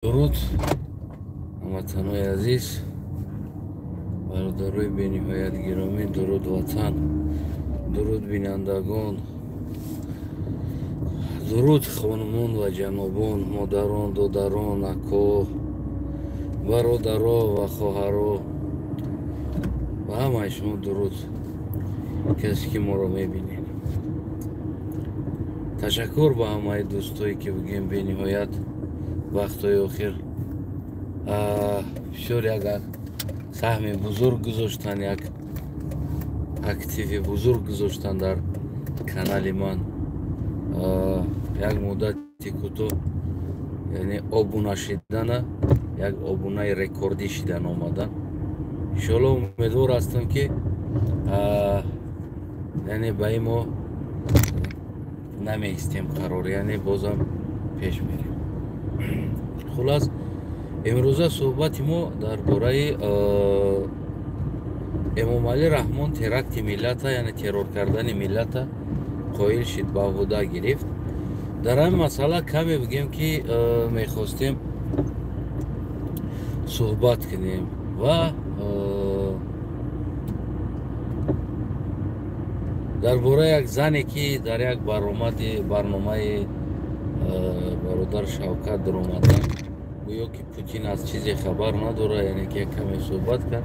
درود هموطنان عزیز، برادرای بی‌نهایت گرامی. درود وطن، درود بینندگان، درود خانمان و جنابان، مادران، دادران، اکا، برادرها و خواهرها و همه شما درود، کسی که ما رو میبینید. تشکر با همه دوستایی که بگیم بی‌نهایت وقتای آخر بسیار یک سهم بزرگ گذاشتن، یک اکتیو بزرگ گذاشتن در کانال من. یک مدتی کوتاه، یعنی آبونه شدن، یک آبونه رکوردی شدن آمدن. انشالله امیدوار هستم که یعنی به این ما نمیستیم قرار، یعنی بازم پیش میریم. خلاص امروزه صحبت ما درباره امام علی رحمان ترکت ملت، یعنی ترور کردن ملت قائل شد، به عهده گرفت. در این مسئله کمی بگیم که میخواستیم صحبت کنیم و درباره یک زنی که در یک برنامه برادر شوکت در اومدن، گویا که پوتین از چیزی خبر نداره، یعنی که کمی صحبت کرد،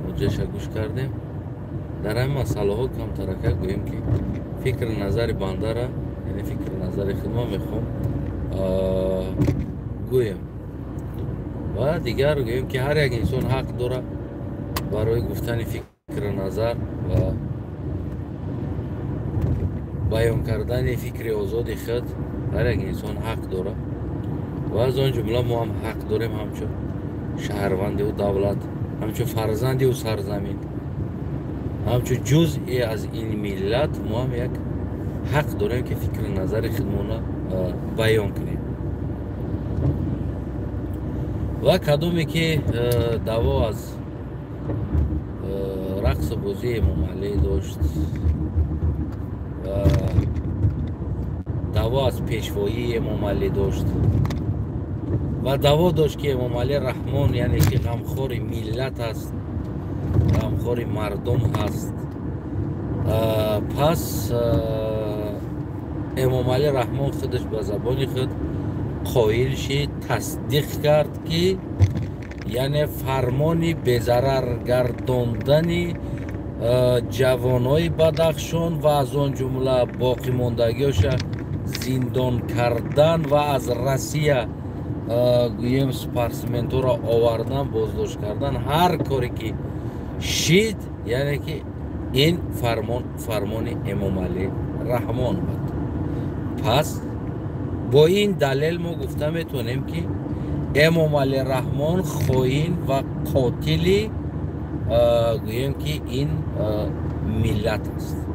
مجهش گوش کردیم. در این مسئله ها کم ترکه گوییم که فکر نظر بنده را، یعنی فکر نظر خودم میخوام گویم و دیگر گویم که هر یک انسان حق داره برای گفتن فکر نظر و بیان کردن فکر آزاد خود. هر یک انسان حق داره و از آن جمله ما هم حق داریم، همچون شهروند و دولت، همچون فرزند و سرزمین، همچون جزئی از این ملت ما هم یک حق داریم که فکر نظر خودمون بیان کنیم. و کدومی که دعوا از رقص بازی امام علی داشت و دعوا از پیشوایی امام علی داشت و دعوا داشت که امام علی رحمان، یعنی که غمخوار ملت است، غمخوار مردم است. پس امام علی رحمان خودش به زبان خود قائل شد، تصدیق کرد که یعنی فرمان بضرر گرداندن جوانای بدخشان و از آن جمله باقی ماندگیش زندان کردن و از روسیه گویم سپارسمنت را آوردن، بازداشت کردن، هر کاری که شد، یعنی که این فرمان امام علی رحمان بود. پس با این دلیل ما گفته میتونیم که امام علی رحمان خائن و قاتل گویم که این ملت است،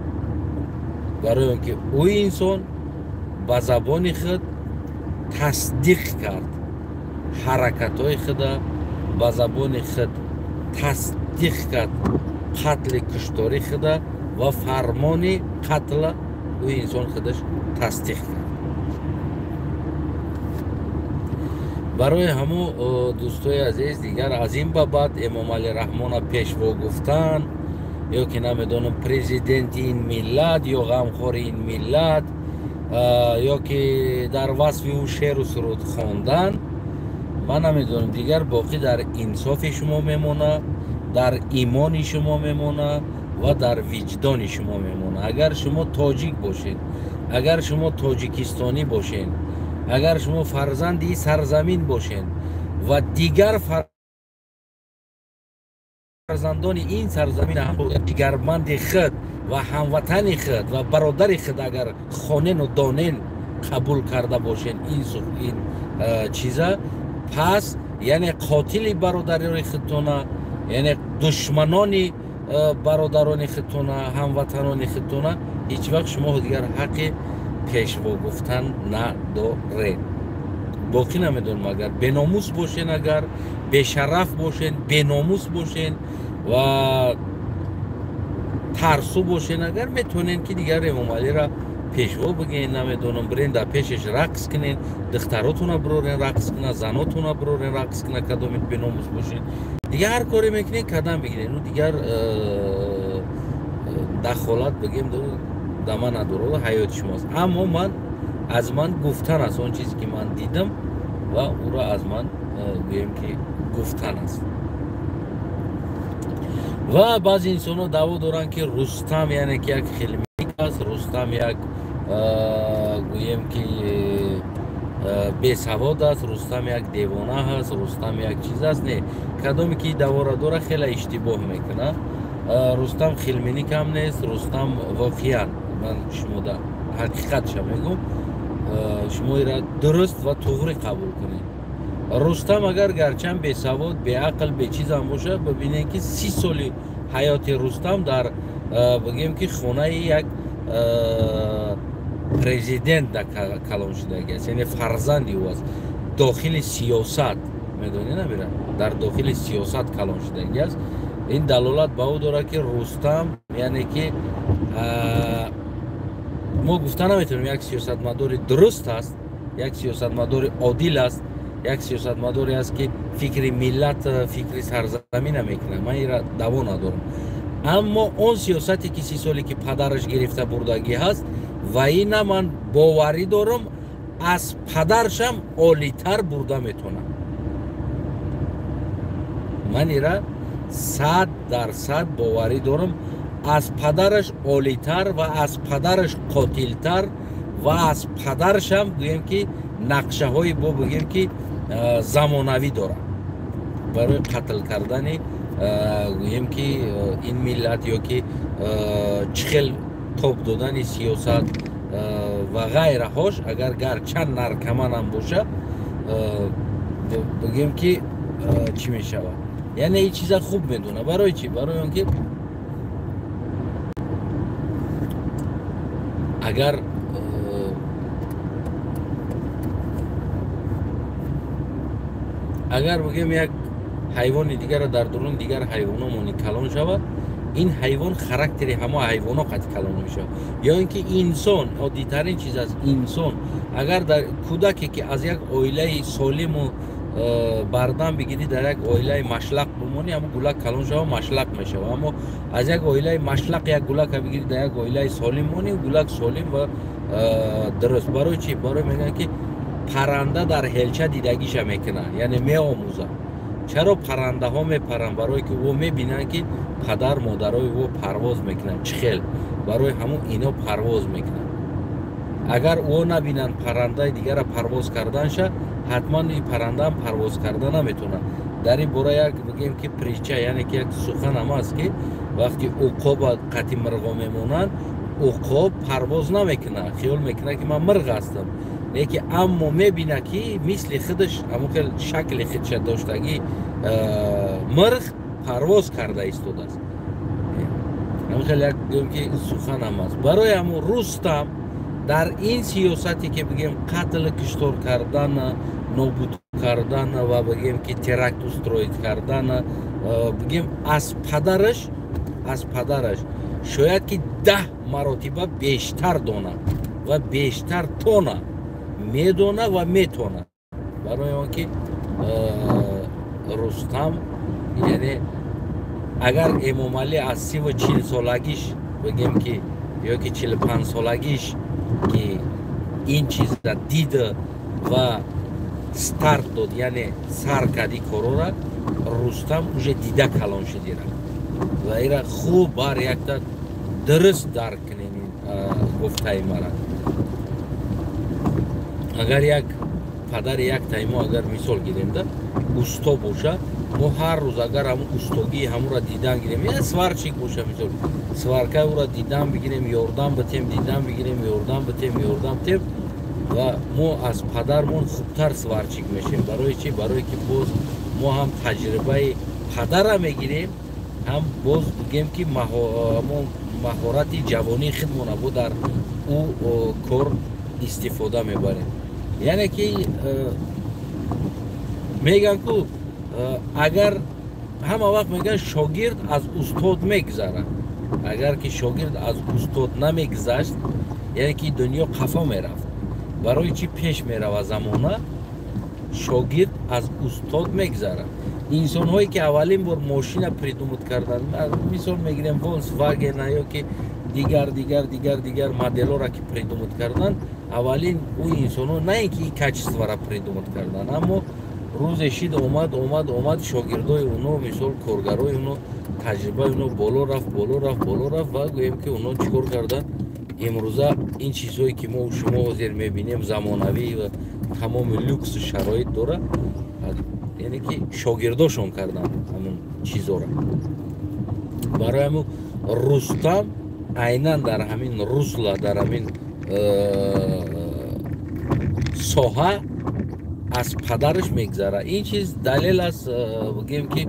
برای اینکه او انسان با زبان خود تصدیق کرد، حرکت های خود با زبان خود تصدیق کرد، قتل کشتاری خود و فرمان قتل او انسان خودش تصدیق کرد. برای همو دوستای عزیز دیگر از این بعد امام علی رحمان پیشوا گفتن یا که نمیدونم پرزیدنت این ملت یا غمخوار این ملت یا که در وصف او شعر و سرود خواندن، من نمیدونم دیگر باقی در انصاف شما میمونه، در ایمان شما میمونه و در وجدان شما میمونه. اگر شما تاجیک باشید، اگر شما تاجیکستانی باشین، اگر شما فرزند این سرزمین باشین و دیگر فرزندان این سرزمین هم دیگرمند خود و هموطن خود و برادر خود اگر خوانین و دانین قبول کرده باشین این چیزا، پس یعنی قاتل برادران خودتونه، یعنی دشمنان برادران خودتونه، هموطنان خودتونه، هیچ وقت شما دیگر حق پیشوا گفتن نداره. باقی نمیدونم اگر به ناموس باشین، اگر به شرف باشین، به ناموس باشین و ترسو باشین، اگر میتونین که دیگر امام علی را пешво бигин намедонам бирен дар пешаш рақс кунен, духтаротуна бирорен рақс кунад, занотуна бирорен рақс кунад, кадомит беномус бошед, дигар ҳар коре мекунен кадам бигирен. Ну дигар дахолат бигем да ман надорад, ҳаёти шумост. Аммо ман аз ман гуфтан аст он чизе ки ман дидам ва уро аз ман гӯем ки гуфтан аст. Ва баъзе инсонҳо даъво доранд ки Рустам яъне ки як хилмик аст, Рустам як гӯем ки бесавод аст, Рустам як девона ҳаст, Рустам як чиз аст. Не, кадоме ки даъвора дора хеле иштибоҳ мекунад. Рустам хилминик ҳам нест, Рустам воқеан ман шумода ҳақиқатша мегӯм, шумо ира дуруст ва туғри қабул кунед. Рустам агар гарчанд бесавод, беақл, бечизам боша, бибинед ки 30 соли ҳаёти Рустам дар бигем ки хонаи як президент дар калон шудаги аст, яъне фарзанди ӯ аст. Дохили сиёсат медонед намира, дар дохили сиёсат калон шудаги аст. ин далолат ба ӯ дорад ки Рустам яъне ки мо гуфта наметавонем як сиёсатмадори дуруст аст, як сиёсатмадори одил аст, як сиёсатмадоре аст ки фикри миллат, фикри сарзамина мекунад. Ман ира даво надорам. Аммо он сиёсате ки 30 соле ки падараш гирифта бурдагӣ ҳаст, ва ина ман боварӣ дорам аз падаршам олитар бурда метавонад. Ман ира 100% боварӣ дорам аз падараш олитар ва аз падараш қотилтар ва аз падаршам гӯем ки нақшаҳои бо бигем ки замонавӣ дорад барои қатл кардани гӯем ки ин миллат ё ки чӣ хел тоб додани сиёсат ва ғайраҳош, агар гарчанд наркоманам боша, бигем ки чӣ мешавад, яъне ин чиза хуб медонад. Барои чӣ? Барои он ки агар бигем як ҳайвони дигарро дар дуруни дигар ҳайвоно монӣ калон шавад, ин ҳайвон характери ҳама ҳайвоно қати калон мешавад. ё ин ки инсон, оддитарин чиз аст, инсон агар дар кӯдаке ки аз як оилаи солиму бардам бигирӣ дар як оилаи машлақ бимонӣ, ҳамон гулак калон шава машлақ мешавад. Аммо аз як оилаи машлақ як гулака бигирӣ дар як оилаи солим монӣ, гулак солим ва дуруст. Барои чӣ? Барои мегӯянд ки парранда дар ҳелча дидагиша мекунад, яъне меомӯзад. чаро паррандаҳо мепаранд? Барое ки ӯ мебинанд ки падар модарои ӯ парвоз мекунанд. Чӣ хел? Барои ҳамон ино парвоз мекунанд. агар ӯ набинанд паррандаи дигарро парвоз карданша, ҳатман ин паррандаам парвоз карда наметавонад. дар ин бора як бигем ки притча, яъне ки як сухан ҳам аст ки вақти уқоба қати мирғо мемонанд, уқоб парвоз намекунад, хиёл мекунад ки ман мирғ ҳастам, лекин аммо мебина ки мисли худаш ҳамон хел шакли худша доштагӣ мирғ парвоз карда истодааст. ҳамон хел як гӯем ки сухан ҳам аст. Барои ҳамон Рустам дар ин сиёсате ки бигем қатл куштор кардан, нобуд кардан ва бигем ки теракт устроит кардан, бигем аз падараш шояд ки 10 маротиба бештар донад ва бештар тона медона ва метона. Барои он ки Рустам яъне агар Эмомалӣ аз 30-40 солагиш бигем ки ё ки 45 солагиш ки ин чиза дида ва старт дод, яъне сар карди корора, Рустам уже дида калон шудира ва ира хуб бар якта дуруст дарк кунем гуфтаи мара. агар як падари як таймо агар мисол гирем усто боша, мо ҳар рӯз агар ҳамун устогии ҳамонро дидан гирем, я сварчик боша, мисол сваркаи ӯро дидан бигирем, ёрдам битем, дидан бигирем, ёрдам битем ва мо аз падармон хубтар сварчик мешем. Барои чӣ? Барое ки боз мо ҳам таҷрибаи падара мегирем, ҳам боз бигем ки маҳорати ҷавонии худмона бо дар ӯ кор истифода мебарем. яъне ки мегӯянд ку агар ҳама вақт мегӯянд шогирд аз устод мегзарад. агар ки шогирд аз устод намегзашт, یعنی که دنیا قفا میرفت. برای چی پیش میرود زمانه؟ شاگرد از استاد میگذره. انسان هایی که اولین بار ماشین پریدومت کردن، مثال میگیریم ولکس واگن یا که دیگر مدل ها را که پریدومت کردن، اولین او انسان ها نه اینکه این کچیست را پریدومت کردن، اما روز شید اومد شاگردای اونو مثال کارگرای اونو تجربه اونو بالا رفت و گوییم که اونو چیکار کردن. امروزه این چیزهایی که ما و شما حاضر میبینیم زمانوی و تمام لوکس شرایط داره، یعنی که شاگرداشون کردن همون چیزها را. برای همون رستم عیناً در همین رسل، در همین ساحه از پدرش میگذره. این چیز دلیل است بگیم که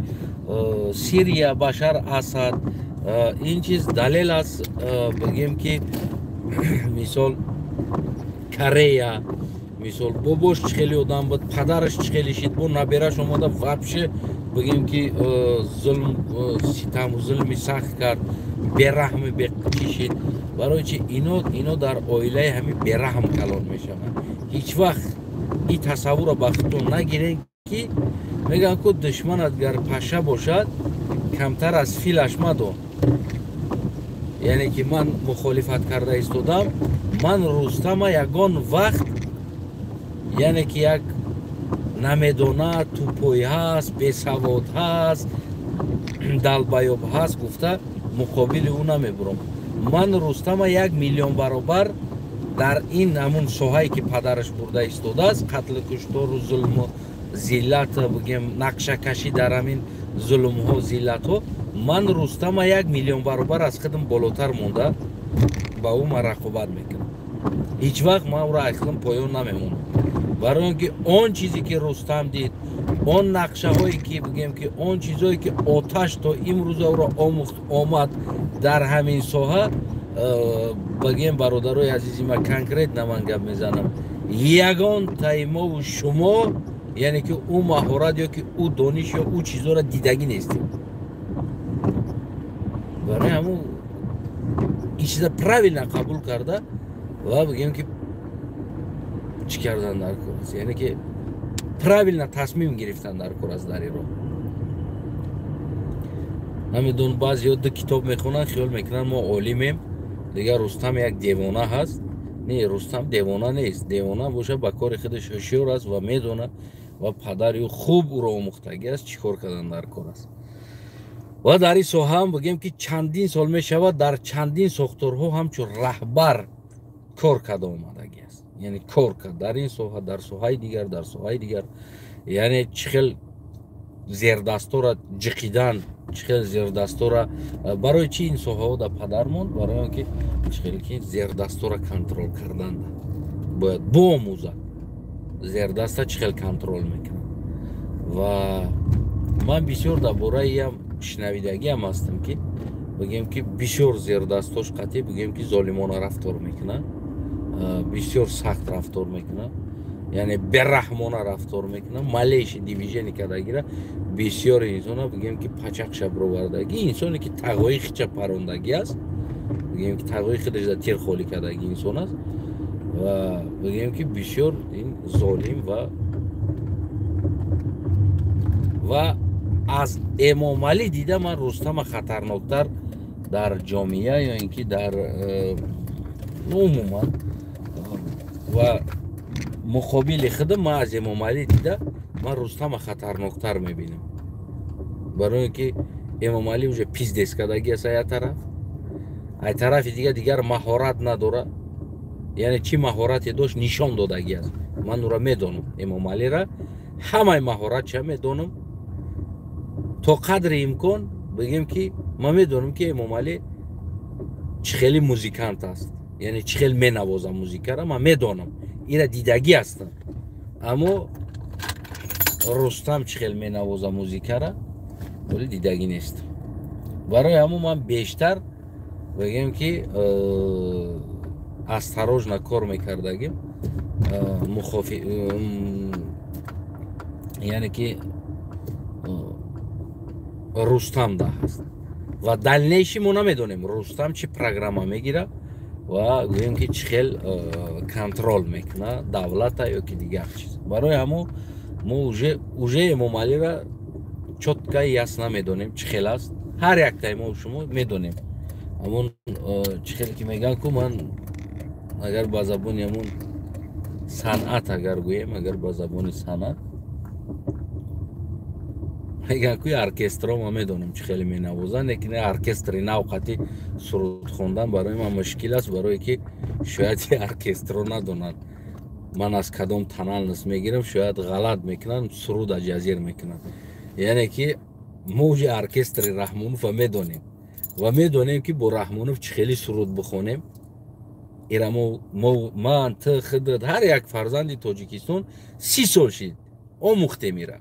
سوریه بشار اسد، این چیز دلیل است بگیم که مثال کره، مثال باباش خیلی آدم بود، پدرش خیلی شید بود، نبیرش اومده وابشه بگیم که ستم و ظلمی سخت کرد، برحمی بکشید. برای چی اینو در عائله همین برحم کلان میشن. هیچ وقت این تصور را بختون نگیرین که میگن که دشمنت گر پشه باشد کمتر از فیلش مدو. یعنی که من مخالفت کرده ایستادم، من رستم یگان وقت یعنی که یک نمیدونه توپوی هست، بسواد هست، دلبیاب هست گفته مقابل او نمیبرم. من رستم 1 میلیون برابر در این همون ساحه‌ای که پدرش برده ایستاده است، قتل کشتار و ظلم و ذلت بگیم نقشه کشی در همین ظلم ها ذلت ها، من رستم 1 میلیون برابر از خودم بالاتر مونده با او من رقابت میکنم. هیچ وقت من او را اصلا پایان نمیمونم. برای اینکه آن چیزی که رستم دید، آن نقشه هایی که بگیم که آن چیزهایی که آتش تا امروز او را آموخت آمد در همین ساحه، بگیم برادرای عزیزی من کنکریت نمن گپ میزنم، یگان تایما و شما یعنی که او مهارت یا که او دانش یا او چیزها را دیدگی نیستیم. برای همون این چیزا правильно قبول کرده و بگیم که چی کردن در کورس، یعنی که правильно تصمیم گرفتن در کورس در ایران. نمیدون بعضی ها دو کتاب میخونن خیال میکنن ما عالمیم دیگه. رستم یک دیوانه هست. نه، رستم دیوانه نیست. دیوانه باشه با کار خودش هوشیار است و میدونه و پدری خوب او را آموختگی است چیکار کردن در کار است. و در این ساحه هم بگیم که چندین سال می شود در چندین ساختارها همچون رهبر کار کرده آمدگی است. یعنی کار کرد در این ساحه، در ساحه دیگر، در ساحه دیگر. یعنی چخل زیر دستا را جقیدن، چخل زیر دستا را برای چی این ساحه ها در پدر موند؟ برای اینکه چخل که زیر دستا را کنترل کردن باید بآموزه. زیر دستا چخل کنترل میکنن. و من بسیار در باره هم شنویدگی هم هستم که بگیم که بسیار زیر دستاش قطعی بگیم که ظالمانه رفتار میکنن، بسیار سخت رفتار میکنن، یعنی برحمانه رفتار میکنن. ملیش دیویژنی کردگیره بسیار انسان بگیم که پچق شب رو بردگی، انسانی که تقوی خیچه پروندگی است، بگیم که تقوی خودش در تیر خالی کردگی انسان است و بگیم که بسیار این ظالم و از امام علی دیده من رستم خطرناکتر در جامعه یا اینکه در عموما و مقابل خودم من از امام علی دیده من رستم خطرناکتر میبینم. برای اینکه امام علی اونجا پیش دست کردگی است ای طرف دیگر مهارت نداره. یعنی چی مهارتی داشت نشان دادگی است. من او را میدونم امام علی را، همه مهارت چه میدونم تا قدر امکان. بگیم که من میدونم که امام علی چخیلی موزیکانت است، یعنی چخیل می نوازم موزیک را من میدونم، این را دیدگی هستم. اما رستم چخیل می نوازم موزیک را ولی دیدگی نیست. برای همون من بیشتر بگیم که استراژ کار میکردگیم، یعنی که رستم ده هست و دلنیشی ما نمیدونیم رستم چی پروگرام میگیره و گویم که چه خیل کنترل میکنه دولت یا که دیگر چیز. برای همون ما اوژه ممالی را چطکه یاسنا میدونیم چه خیل است. هر یک تای ما شما میدونیم. همون چه خیلی که میگن که من اگر با زبان همون صنعت اگر گویم، اگر با زبان صنعت میگن که ارکسترا ما میدونیم چه خیلی مینوازن، لیکن ارکستر نوقتی سرود خوندن برای ما مشکل است، برای که شاید ارکسترا ندونن من از کدام تنال نس میگیرم، شاید غلط میکنن سرود جزیر میکنن. یعنی که موج ارکستر رحمانوف میدونیم و میدونیم که با رحمانوف چه خیلی سرود بخونیم. ایرا من تو خدرت هر یک فرزند تاجیکستان 30 سال شد آموخته میره،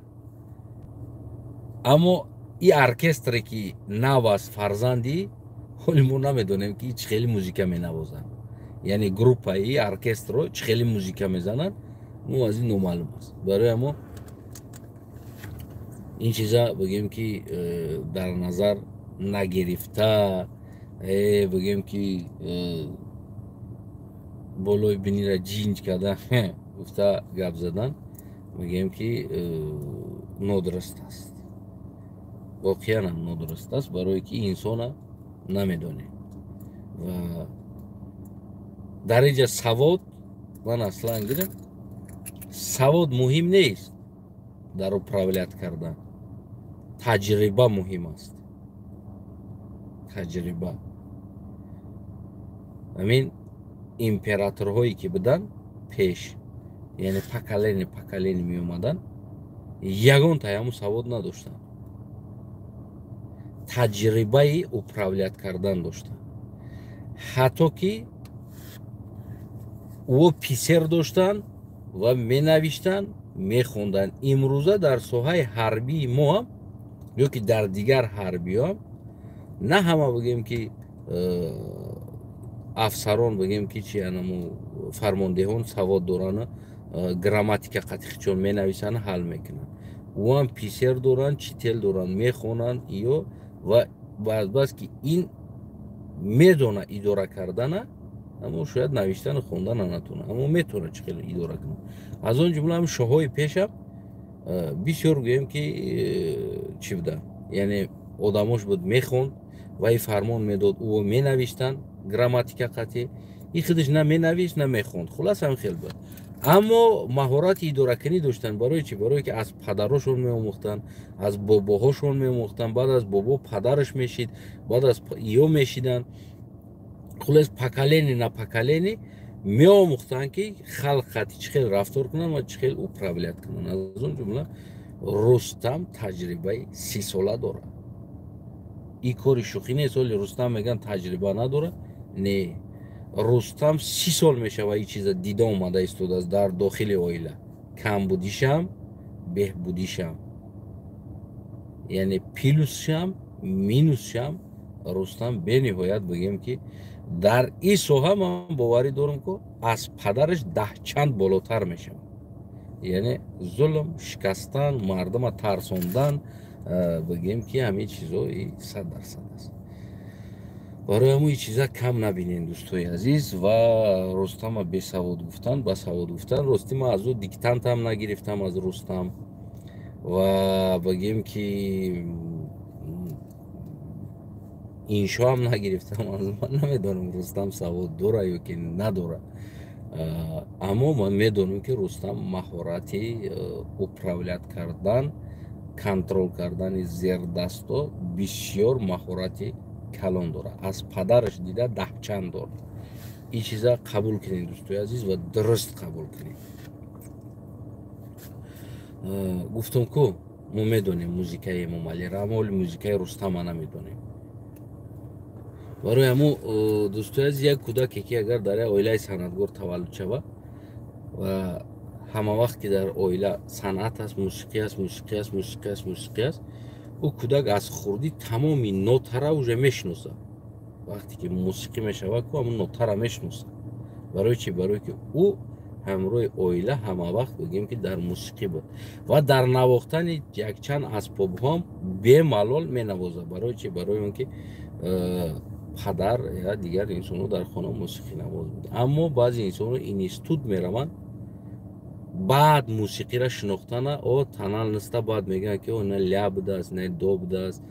اما این ارکستری که نو از فرزندی ولی ما نمیدونیم که چه خیلی موزیکا می نوازن. یعنی گروپ های ارکستر رو چه خیلی موزیکا میزنن ما از این نامعلوم است. برای ما این چیزا بگیم که در نظر نگرفته، بگیم که بالای بینی را جینج کردن گفته گپ زدن، میگیم که نادرست است. واقعا هم نادرست است، برای که انسان نمیدونه. و در اینجا سواد من اصلا گیرم سواد مهم نیست در اپراولیت کردن، تجربه مهم است. تجربه همین امپراتورهایی که بدن پیش، یعنی پکلین می اومدن، یگان تایمو سواد نداشتن، تجربه اپراولیت کردن داشتن. حتی که او پیسر داشتن و می نوشتن می خوندن. امروزه در ساحه حربی ما هم یا که در دیگر حربی هم نه همه بگیم که افسران بگیم که چی انمو فرماندهان سواد دارن، گراماتیک قطعی چون می نویسن حل میکنن. او هم پیسر دارن، چیتل دارن می خونن ایو و بس که این میدونه اداره کردن، اما شاید نوشتن خوندن نتونه، اما میتونه چه خیلی اداره کنه. از اون جمله هم شاههای پیشم بسیار گویم که چی بودن، یعنی آدماش بود میخوند و این فرمان میداد او می نوشتن گراماتیک قطعی، این خودش نه می نوشت نه میخوند، خلاص هم خیلی بود. اما مهارت اداره کنی داشتن. برای چی؟ برای که از پدرشون میآموختن، از باباهاشون میآموختن، بعد از بابا پدرش میشید، بعد از ایو میشیدن. خلاص پکلینی نه پکلینی میآموختن که خلق چه خیلی رفتار کنن و چه خیلی اپراولیت کنن. از اون جمله رستم تجربه 30 ساله داره. این کاری شوخی نیست. ولی رستم میگن تجربه نداره، نه، رستم 30 سال میشه و این چیز دیده اومده استود از در داخل اویله، کم بودیشم بهبودیشم، یعنی پیلوسشم مینوسشم. رستم به نهایت بگیم که در این سوها من باوری دارم که از پدرش 10 چند بالاتر میشم. یعنی ظلم، شکستن، مردم ترسوندن، بگیم که همه چیزا 100% است. برای همون چیزا کم نبینین دوستای عزیز. و رستم به سواد گفتن، با سواد گفتن راستی ما از او دیکتانت هم نگرفتم از رستم و بگیم که اینشا هم نگرفتم. از من نمیدونم رستم سواد داره یا که نداره، اما من میدونم که رستم مهارتی اپراولیت کردن، کنترل کردن زیر دستا بسیار مهارتی کلان داره. از پدرش دیده 10 چند داره. این چیزا قبول کنید دوستای عزیز و درست قبول کنید. گفتم که ما میدونیم موزیکای ممالی را، اما موزیکای رستم نمیدونیم. برای همون دوستای عزیز یک کودکی که اگر در اویله صنعتگار تولد شود و همه وقت که در اویله صنعت است، موسیقی است، موسیقی است، موسیقی است، موسیقی است، او کودک از خوردی تمامی نوت را اوجه میشناسه. وقتی که موسیقی میشود که همون نوت را میشناسه. برای چی؟ برای که او همراه اویله همه وقت بگیم که در موسیقی بود و در نواختن یک چند اسباب هم به ملال می نوازه. برای چی؟ برای اون که падар я дигар инсонҳо дар хона мусиқӣ намоз буд. Аммо баъзе инсонҳо институт мераванд, баъд мусиқиро шинохтана танал наста баъд мегӯянд ки ина ля будааст, ина до будааст,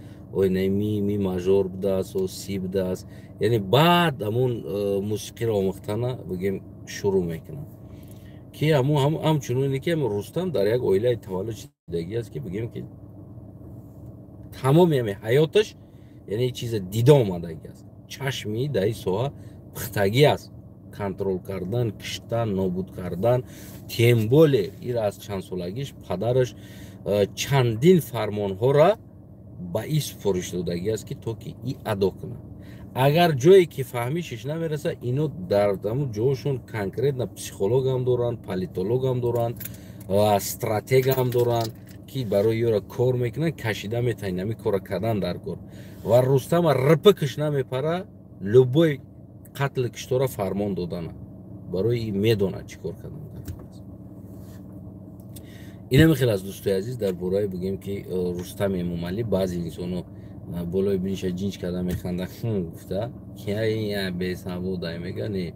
ина ми мажор будааст, си будааст. Яъне баъд ҳамон мусиқиро омӯхтана бигем шурӯъ мекунанд. Ки ҳамчуноне ки Рустам дар як оилаи таваллуд шудагӣ аст ки бигем ки тамоми ҳаёташ яъне чиза дида омадагӣ аст. Чашми дар ин соҳа пухтагӣ аст. Контрол кардан, киштан, нобуд кардан. Тем более ин аз чандсолагиш падараш чандин фармонҳоро ба ин супориш додагӣ аст ки то ки ин адо кунад. Агар ҷое ки фаҳмишиш намереса, ино дар ҷоҳошон конкретно психолог ҳам доранд, политолог ҳам доранд, стратег ҳам доранд ки барои ёро кор мекунанд, кашида метавонанд ҳамин кора кардан дар кор. Ва Рустама рипакаш намепара, любой қатли киштора фармон додана. Барои ин медонад чӣ кор кардан. Инаме хеле аз дӯстои азиз дар бораи бигем ки Рустами Эмомалӣ баъзе инсонҳо болои биниша ҷинҷ карда механда гуфта ки бесавода мега не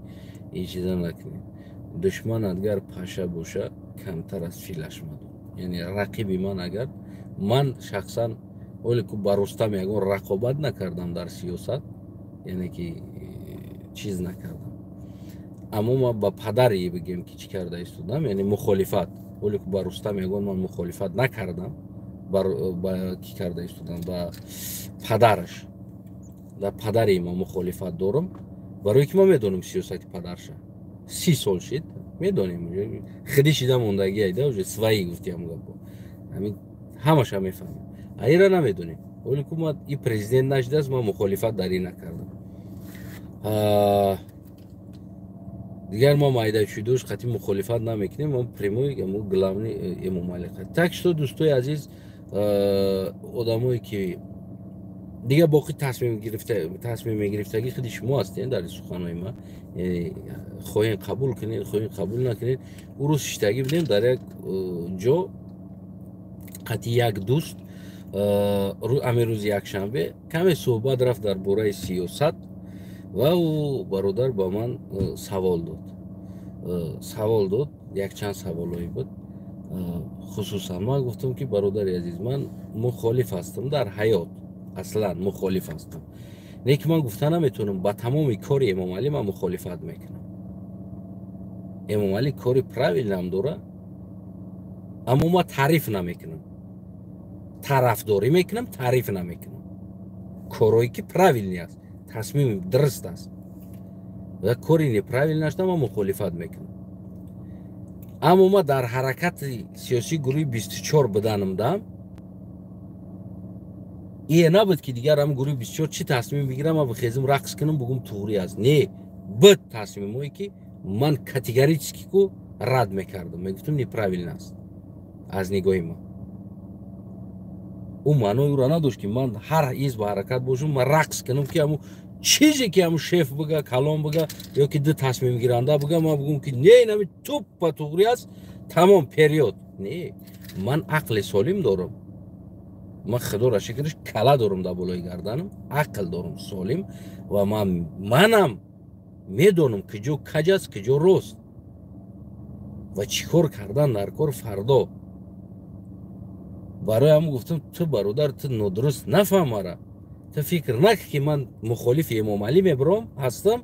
ин чиза накунед. Душманат гар паша боша камтар аз филаш мадон. Яъне рақиби ман агар ман шахсан оле ку ба Рустам ягон рақобат накардам дар сиёсат, яъне ки чиз накардам. Аммо ман ба падари бигем ки чӣ карда истодам, яъне мухолифат. Оле ку ба Рустам ягон ман мухолифат накардам, ба ки карда истодам ба падараш. Дар падари ман мухолифат дорам, барое ки ман медонам сиёсати падарша. 30 сол шид, медонем, хиди шида мондагӣ айда уже свои гуфтиам гапо. Ҳамин ҳамаша мефаҳмем. Аира намедонем. Оле ку ман ин президент нашудааст, ман мухолифат дар ин накардам. Дигар мо майда шудош хати мухолифат намекунем, мо прямой главни Эмомалӣ. Так что дӯстои азиз, одамое ки دیگه باقی تصمیم گرفتگی خود شما هستین در سخنهای ما. خواهین قبول کنید، خواهین قبول نکنید. او روز شتگی بدیم در یک جا قطعی یک دوست امروز یک شنبه کمی صحبت رفت در باره سیاست و او برادر با من سوال داد یک چند سوالایی بود. خصوصا من گفتم که برادر عزیز من مخالف هستم در حیات، اصلا مخالف هستم. نه که من گفتم نمیتونم با تمام کاری امامعلی من مخالفت میکنم. امامعلی کاری پراویل هم داره، اما ما تعریف نمیکنم. طرفداری میکنم، تعریف نمیکنم. کاری که پراویل نیست، تصمیم درست است. و کاری پراویل نشده من مخالفت میکنم. اما ما در حرکت سیاسی گروه 24 بدنم دام. این نبود که دیگر هم گروه 24 چی تصمیم بگیرم و بخیزم رقص کنم بگم توری است. نه، بود تصمیمایی که من کاتگوریکی کو رد میکردم. میگفتم نپراویل است. از نگاه ما. اون معنی رو نداشت که من هر ایز با حرکت باشم من رقص کنم که همون چیزی که همون شیف بگه، کلام بگه یا که دو تصمیم گیرنده بگه من بگم که نه نمی توپ و توری است تمام پریود. نه، من عقل سالم دارم. من خدا را شکرش کلا دارم در بالای گردنم، عقل دارم سالم و منم میدونم که جو کج است که جو راست و چیکار کردن در کار فردا. برای هم گفتم تو برادر تو ندرست نفهم مرا، تو فکر نکن که من مخالف امامعلی میبرم هستم.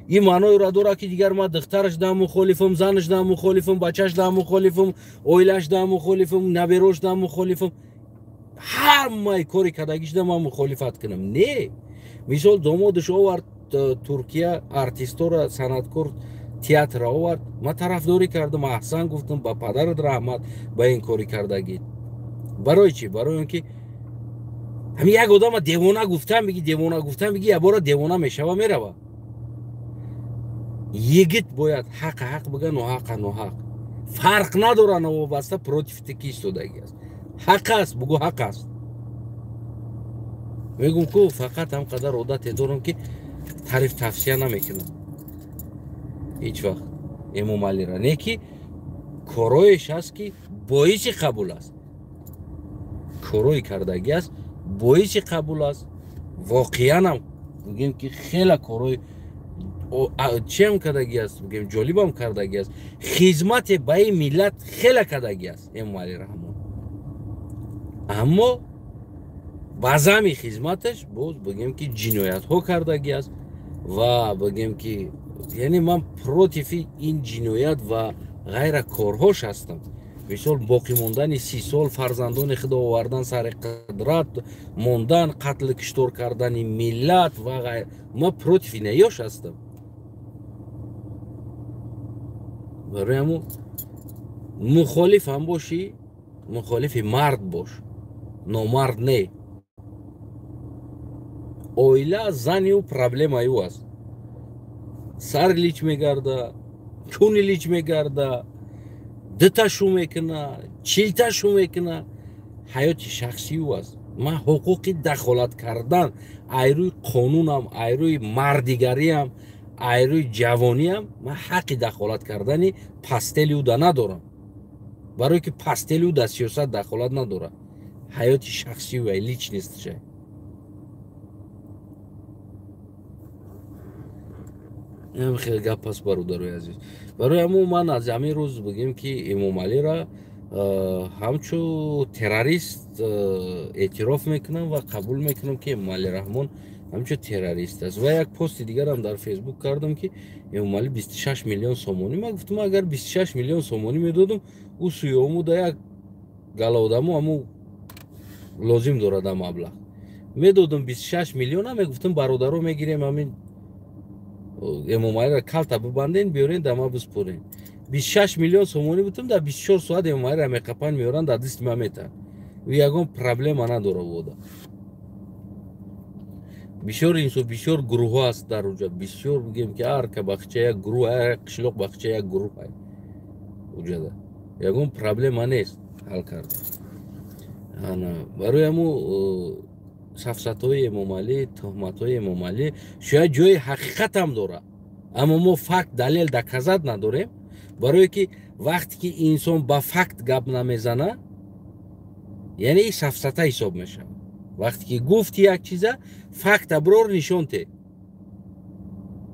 این معنی را داره که دیگر ما دخترش دام مخالفم، زنش دام مخالفم، بچهش دام مخالفم، اویلش دام مخالفم، نبیروش دام مخالفم. همه کاری کردگیش دام مخالفت کنم. نه، مثال دامادش آورد ترکیه ارتیستا را صنعتکار تئاتر آورد، ما طرفداری کردم، احسن گفتم با پدرت رحمت با این کاری کردگی. برای چی؟ برای اینکه همین یک آدم دیوانه گفتم بگی یه بار دیوانه میشه و میره. یگیت باید حق بگه، ناحق. فرق نداره، نوابسته پروتیفتکی ایستادگی است. حق است، بگو حق است. میگم که فقط هم قدر عادت دارم که تعریف تفسیر نمیکنم هیچ وقت امامعلی را. نه که کارایش است که باعث قبول است، کارای کردگی است باعث قبول است، واقعا هم بگیم که خیلی کارهای چی هم کردگی است، بگیم جالب هم کردگی است، خدمت به این ملت خیلی کردگی است امام رحمان. اما بعضی خدمتش باز بگیم که جنایت ها کردگی است و بگیم که یعنی من پروتیفی این جنایت و غیر کارهاش هستم. مثال باقی موندن 30 سال فرزندان خدا آوردن سر قدرت، موندن قتل کشتار کردن ملت و غیر، ما پروتیفی نیاش هستم. برای همون مخالف هم باشی، مخالف مرد باش، نامرد نه. اویلا زنی و پرابلم ایو است، سر لیچ میگرده، کون لیچ میگرده، دتاشو میکنه، چیلتاشو میکنه، حیات شخصی او است. من حقوقی دخالت کردن ایروی قانونم، ایروی مردیگری هم، ایروی جوانی هم، من حق دخالت کردنی پستلی او دا ندارم، برای که پستلی او دا سیاست دخالت نداره. حیات شخصی او لیچ نیست چه. این خیلی گپ است برادرای عزیز. برای همون من از همین روز بگیم که امام علی را همچو تروریست اعتراف میکنم و قبول میکنم که امام علی رحمان همچو تروریست است. و یک پست دیگر هم در فیسبوک کردم که امام علی 26 میلیون سومانی، من گفتم اگر 26 میلیون سومانی میدادم او سویامو دا یک گلاودمو همو لازم داره دا مبلغ میدادم 26 میلیون هم میگفتم برادرو میگیریم همین امام علی را کلتا ببندین بیارین دما بسپرین. 26 میلیون سومانی بودم در 24 ساعت امام علی را میقپن میارن در دست ما میتن و یگان پرابلم نداره بوده. بسیار اینسو بسیار گروه ها است در اونجا، بسیار بگیم که هر که بخچه یک گروه، هر قشلوق بخچه یک گروه های اونجا ده یگان پرابلم نیست حل کرده. برای همون سفسط های امام علی، تهمت های امام علی شاید جای حقیقت هم داره، اما ما فکت دلیل دکزد نداریم. برای که وقتی که انسان با فکت گپ نمیزنه یعنی این سفسطه حساب میشه. وقتی که گفتی یک چیزه فکت برور نشون ته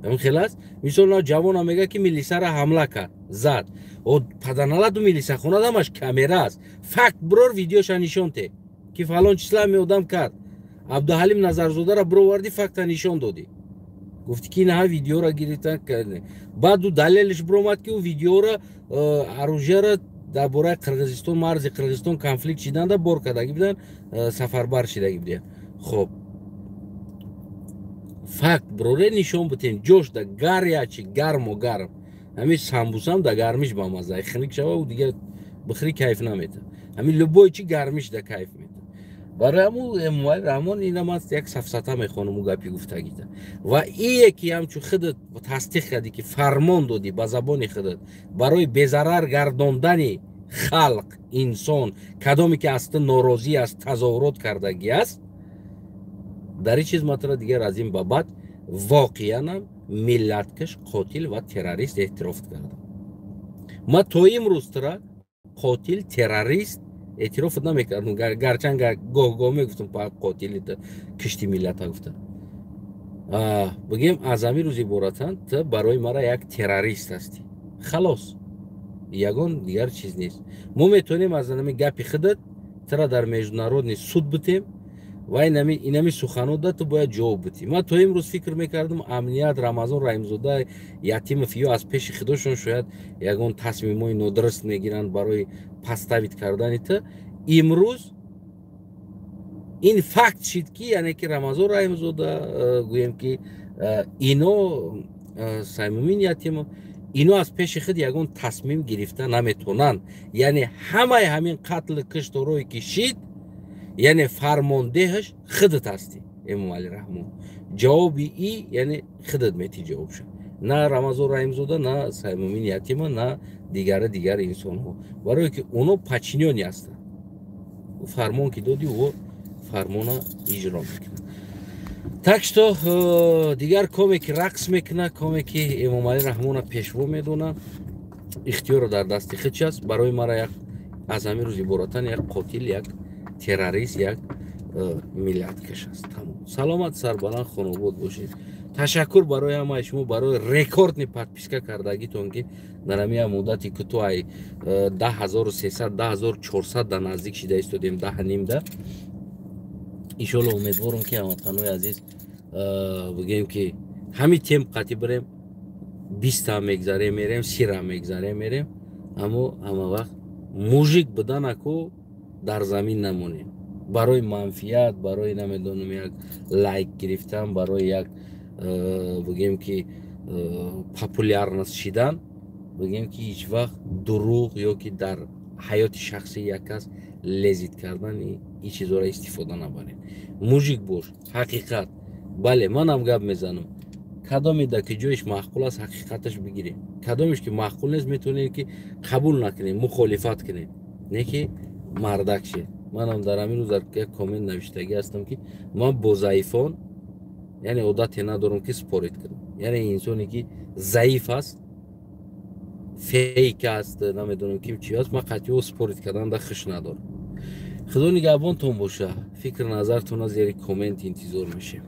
همین خلاص. مثلا جوان میگه که میلیسا را حمله کرد زد و پدرنالا دو میلیسا خونه دمش کامرا است، فکت برور ویدیوش نشون ته که فلان چیزا می آدم کرد. عبدالحلیم نظرزاده را برو وردی فکت نشون دادی، گفتی که نه ویدیو را گرفتن کرده. بعد دو دلیلش برو اومد که او ویدیو را اروژه را در برای قرغیزستان، مرز قرغیزستان کنفلیکت شدن در بار کردگی بودن، سفربر شدگی بودن. خب فکت بروره نشون بتین جوش در گریا چی گرم و گرم، همین سامبوس هم در گرمش با مزه خنک شوه و دیگه بخری کیف نمیده، همین لبوی چی گرمش در کیف میده. برای همون امام علی رحمان این هم از یک سفسطه میخوانم و گپی گفتگی ده و این یکی همچون خودت تصدیق کردی که فرمان دادی با زبان خودت برای بزرر گرداندن خلق انسان کدامی که اصلا ناراضی است تظاهرات کردگی است. در این چیز مطرح دیگر از این بابت واقعا هم ملتکش قاتل و تروریست اعتراف کردم. ما تو امروز ترا قاتل تروریست اعتراف نمیکردم، گرچند گاه میگفتم پاک قاتلی کشتی ملت ها گفتن. بگیم از همین روز عبارتن تو برای مرا یک تروریست هستی، خلاص یگان دیگر چیز نیست. ما میتونیم از همین گپی خودت ترا در میجنارود سود بتیم و اینمی سخنو ده تو باید جواب بدی. من تو امروز فکر میکردم امنیت رمضان رحیم‌زاده یتیم فیو از پیش خودشون شاید یگان تصمیمای نادرست میگیرن برای پستویت کردن تو. امروز این فکت شد که یعنی که رمضان رحیم‌زاده گویم که اینو صمیمین یتیم اینو از پیش خود یگان تصمیم گرفته نمیتونن، یعنی همین قتل کشتاروی که شد یعنی فرماندهش خودت هستی امام علی رحمان. جوابی ای یعنی خودت میتی جواب شد، نه رمضان رحیم‌زاده، نه صمیمین یتیم، نه دیگر انسان ها، برای که اونو پچینیانی هستن. فرمان که دادی و فرمان اجرا میکنه. تکشتا دیگر کمی که رقص میکنه، کمی که امام علی رحمان پیشوا میدونه، اختیار در دست خودش است. برای مرا یک از همین روز عبارتن یک قاتل، یک تروریست، یک миллаткаш аст. Тамом. Саломат сарбаланд хонобод бошед. Ташаккур барои ҳамаи шумо барои рекордни подписка кардагитон ки дар ҳамин муддати ки ту ай 10300 10400 да наздик шида истодем 10.5 иншолло умедворам ки ҳамватанои азиз бигем ки ҳамин темп қатӣ бирем 20 мегзаре мерем 30 мегзаре мерем аммо ҳама вақт мужик биданаку дар замин намонем барои манфиат барои намедонам як лайк гирифтан барои як бигем ки популярност шидан бигем ки ҳеҷ вақт дурӯғ ёки дар ҳаёти шахсии як кас лезит кардан ин чизоро истифода набарем. Мужик бош, ҳақиқат. Бале, манам гап мезанам. Кадомеда ки ҷоиш маъқул аст, ҳақиқаташ бигирем. Кадомеш ки маъқул нест, метавонем ки қабул накунем, мухолифат кунем. Не ки мардак шед. Манам дар ҳамин рӯз дар як комент навиштагӣ ҳастам ки ман бо заифон яъне одате надорам ки спорит кунам. Яъне инсоне ки заиф аст, фейк аст, намедонам ки чӣ аст, ман қатъио спорит карданда хуш надорам. Худо нигаҳбонтон боша. Фикр назартона зери комент интизор мешем.